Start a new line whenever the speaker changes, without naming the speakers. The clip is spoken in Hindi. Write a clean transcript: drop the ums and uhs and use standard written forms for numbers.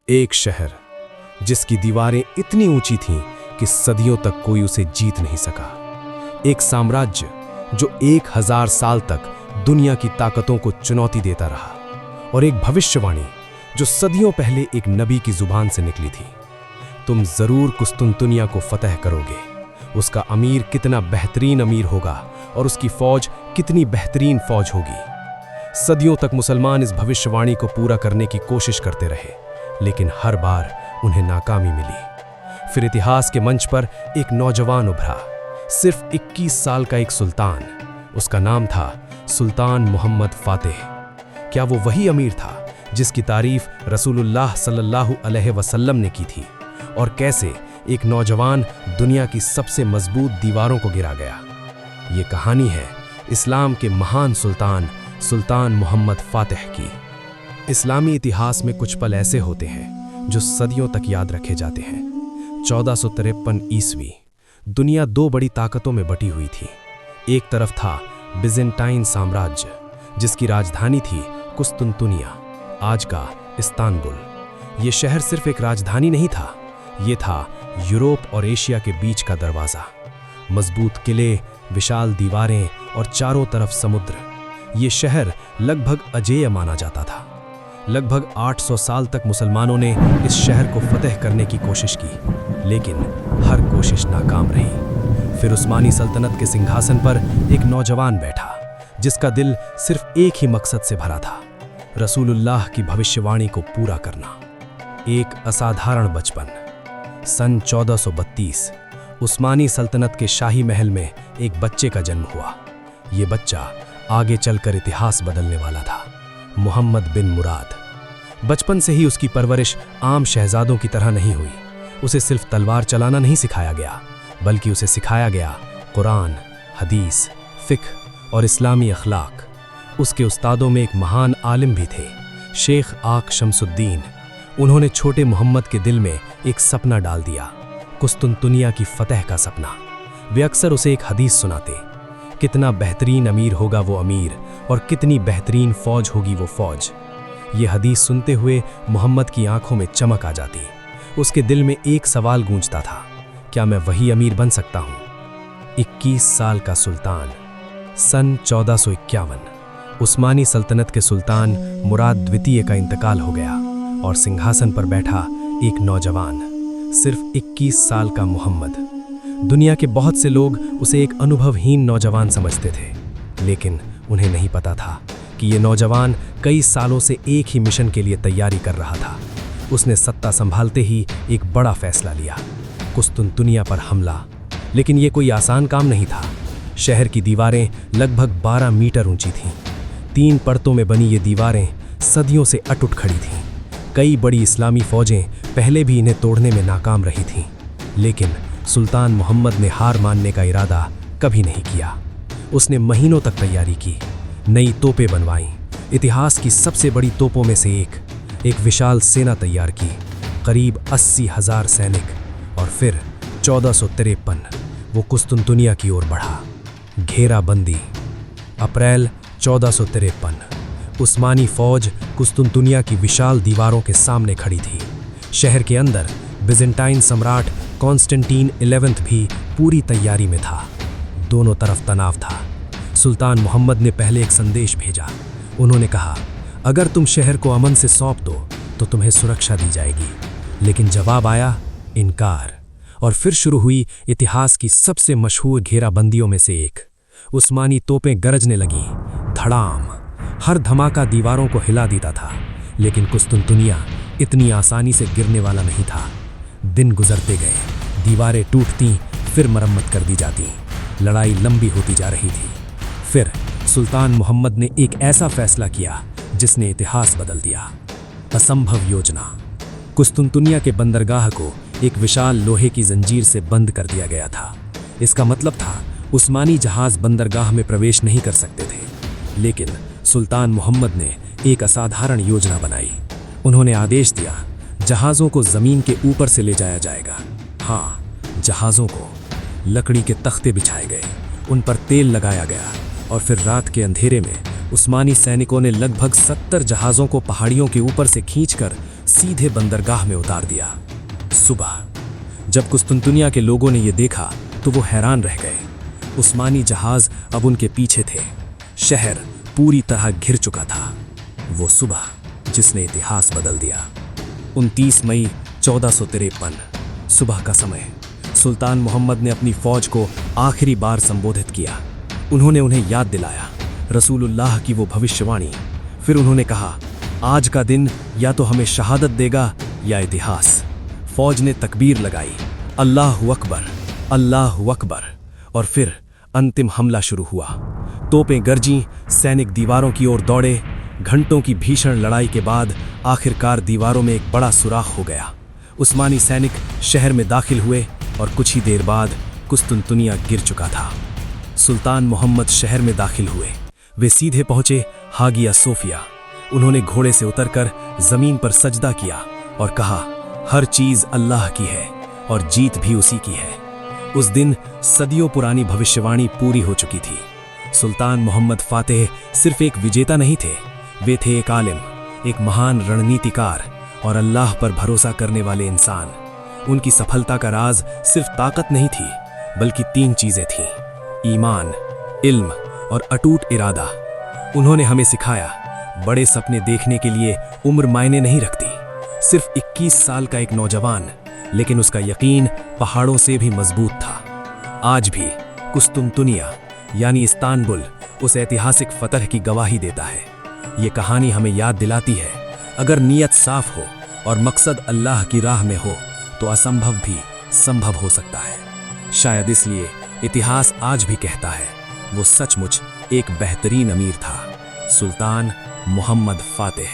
एक शहर जिसकी दीवारें इतनी ऊंची थीं कि सदियों तक कोई उसे जीत नहीं सका। एक साम्राज्य जो 1000 साल तक दुनिया की ताकतों को चुनौती देता रहा। और एक भविष्यवाणी जो सदियों पहले एक नबी की जुबान से निकली थी, तुम जरूर कुस्तुनतुनिया को फतह करोगे। उसका अमीर कितना बेहतरीन अमीर होगा और उसकी फौज कितनी बेहतरीन फौज होगी। सदियों तक मुसलमान इस भविष्यवाणी को पूरा करने की कोशिश करते रहे, लेकिन हर बार उन्हें नाकामी मिली। फिर इतिहास के मंच पर एक नौजवान उभरा, सिर्फ 21 साल का एक सुल्तान। उसका नाम था सुल्तान मोहम्मद फातेह। क्या वो वही अमीर था जिसकी तारीफ रसूलुल्लाह सल्लल्लाहु अलैहि वसल्लम ने की थी? और कैसे एक नौजवान दुनिया की सबसे मजबूत दीवारों को गिरा गया? ये कहानी है इस्लाम के महान सुल्तान मोहम्मद फातेह की। इस्लामी इतिहास में कुछ पल ऐसे होते हैं जो सदियों तक याद रखे जाते हैं। 1453 ईस्वी दुनिया दो बड़ी ताकतों में बटी हुई थी। एक तरफ था बिजेंटाइन साम्राज्य, जिसकी राजधानी थी कुस्तुनतुनिया, आज का इस्तांबुल। ये शहर सिर्फ एक राजधानी नहीं था, ये था यूरोप और एशिया के बीच का दरवाज़ा। मजबूत किले, विशाल दीवारें और चारों तरफ समुद्र। ये शहर लगभग अजेय माना जाता था। लगभग 800 साल तक मुसलमानों ने इस शहर को फतह करने की कोशिश की, लेकिन हर कोशिश नाकाम रही। फिर उस्मानी सल्तनत के सिंहासन पर एक नौजवान बैठा, जिसका दिल सिर्फ एक ही मकसद से भरा था, रसूलुल्लाह की भविष्यवाणी को पूरा करना। एक असाधारण बचपन। सन 1432 उस्मानी सल्तनत के शाही महल में एक बच्चे का जन्म हुआ। ये बच्चा आगे चलकर इतिहास बदलने वाला था, मोहम्मद बिन मुराद। बचपन से ही उसकी परवरिश आम शहजादों की तरह नहीं हुई। उसे सिर्फ तलवार चलाना नहीं सिखाया गया, बल्कि उसे सिखाया गया कुरान, हदीस, फिक्र और इस्लामी अखलाक। उसके उस्तादों में एक महान आलिम भी थे, शेख आक शमसुद्दीन। उन्होंने छोटे मोहम्मद के दिल में एक सपना डाल दिया, कुस्तुनतुनिया की फतह का सपना। वे अक्सर उसे एक हदीस सुनाते, कितना बेहतरीन अमीर होगा वो अमीर और कितनी बेहतरीन फौज होगी वो फौज। ये हदीस सुनते हुए मोहम्मद की आंखों में चमक आ जाती। उसके दिल में एक सवाल गूंजता था, क्या मैं वही अमीर बन सकता हूँ? 21 साल का सुल्तान। सन 1451 उस्मानी सल्तनत के सुल्तान मुराद द्वितीय का इंतकाल हो गया और सिंहासन पर बैठा एक नौजवान, सिर्फ 21 साल का मोहम्मद। दुनिया के बहुत से लोग उसे एक अनुभवहीन नौजवान समझते थे, लेकिन उन्हें नहीं पता था कि ये नौजवान कई सालों से एक ही मिशन के लिए तैयारी कर रहा था। उसने सत्ता संभालते ही एक बड़ा फैसला लिया, कुस्तुनतुनिया पर हमला। लेकिन ये कोई आसान काम नहीं था। शहर की दीवारें लगभग 12 मीटर ऊंची थीं। 3 परतों में बनी ये दीवारें सदियों से अटूट खड़ी थीं। कई बड़ी इस्लामी फौजें पहले भी इन्हें तोड़ने में नाकाम रही थीं, लेकिन सुल्तान मोहम्मद ने हार मानने का इरादा कभी नहीं किया। उसने महीनों तक तैयारी की, नई तोपें बनवाईं, इतिहास की सबसे बड़ी तोपों में से एक विशाल सेना तैयार की, करीब 80,000 सैनिक। और फिर 1453 वो कुस्तुनतुनिया की ओर बढ़ा। घेराबंदी। अप्रैल 1453 उस्मानी फौज कुस्तुनतुनिया की विशाल दीवारों के सामने खड़ी थी। शहर के अंदर बिजेंटाइन सम्राट कॉन्स्टेंटीन 11 भी पूरी तैयारी में था। दोनों तरफ तनाव था। सुल्तान मोहम्मद ने पहले एक संदेश भेजा। उन्होंने कहा, अगर तुम शहर को अमन से सौंप दो तो तुम्हें सुरक्षा दी जाएगी। लेकिन जवाब आया, इनकार। और फिर शुरू हुई इतिहास की सबसे मशहूर घेराबंदियों में से एक। उस्मानी तोपें गरजने लगीं, धड़ाम। हर धमाका दीवारों को हिला देता था, लेकिन कुस्तुनतुनिया इतनी आसानी से गिरने वाला नहीं था। दिन गुजरते गए, दीवारें टूटती, फिर मरम्मत कर दी जाती। लड़ाई लंबी होती जा रही थी। फिर सुल्तान मोहम्मद ने एक ऐसा फैसला किया जिसने इतिहास बदल दिया। असंभव योजना। कुस्तुनतुनिया के बंदरगाह को एक विशाल लोहे की जंजीर से बंद कर दिया गया था। इसका मतलब था उस्मानी जहाज बंदरगाह में प्रवेश नहीं कर सकते थे। लेकिन सुल्तान मोहम्मद ने एक असाधारण योजना बनाई। उन्होंने आदेश दिया, जहाज़ों को ज़मीन के ऊपर से ले जाया जाएगा। हाँ, जहाज़ों को। लकड़ी के तख्ते बिछाए गए, उन पर तेल लगाया गया और फिर रात के अंधेरे में उस्मानी सैनिकों ने लगभग 70 जहाज़ों को पहाड़ियों के ऊपर से खींचकर सीधे बंदरगाह में उतार दिया। सुबह जब कुस्तुनतुनिया के लोगों ने यह देखा तो वो हैरान रह गए। उस्मानी जहाज अब उनके पीछे थे। शहर पूरी तरह घिर चुका था। वो सुबह जिसने इतिहास बदल दिया। 29 मई 1453 सुबह का समय। सुल्तान मोहम्मद ने अपनी फौज को आखिरी बार संबोधित किया। उन्होंने उन्हें याद दिलाया रसूलुल्लाह की वो भविष्यवाणी। फिर उन्होंने कहा, आज का दिन या तो हमें शहादत देगा या इतिहास। फौज ने तकबीर लगाई, अल्लाहु अकबर, अल्लाहु अकबर, और फिर अंतिम हमला शुरू हुआ। तोपें गरजीं, सैनिक दीवारों की ओर दौड़े। घंटों की भीषण लड़ाई के बाद आखिरकार दीवारों में एक बड़ा सुराख हो गया। उस्मानी सैनिक शहर में दाखिल हुए और कुछ ही देर बाद कुस्तुनतुनिया गिर चुका था। सुल्तान मोहम्मद शहर में दाखिल हुए। वे सीधे पहुंचे हागिया सोफिया। उन्होंने घोड़े से उतरकर जमीन पर सजदा किया और कहा, हर चीज अल्लाह की है और जीत भी उसी की है। उस दिन सदियों पुरानी भविष्यवाणी पूरी हो चुकी थी। सुल्तान मोहम्मद फातेह सिर्फ एक विजेता नहीं थे, वे थे एक आलिम, एक महान रणनीतिकार और अल्लाह पर भरोसा करने वाले इंसान। उनकी सफलता का राज सिर्फ ताकत नहीं थी, बल्कि 3 चीजें थीं: ईमान, इल्म और अटूट इरादा। उन्होंने हमें सिखाया, बड़े सपने देखने के लिए उम्र मायने नहीं रखती। सिर्फ 21 साल का एक नौजवान, लेकिन उसका यकीन पहाड़ों से भी मजबूत था। आज भी कुस्तुनतुनिया यानी इस्तांबुल उस ऐतिहासिक फतह की गवाही देता है। ये कहानी हमें याद दिलाती है, अगर नीयत साफ हो और मकसद अल्लाह की राह में हो तो असंभव भी संभव हो सकता है। शायद इसलिए इतिहास आज भी कहता है, वो सचमुच एक बेहतरीन अमीर था, सुल्तान मोहम्मद फातेह।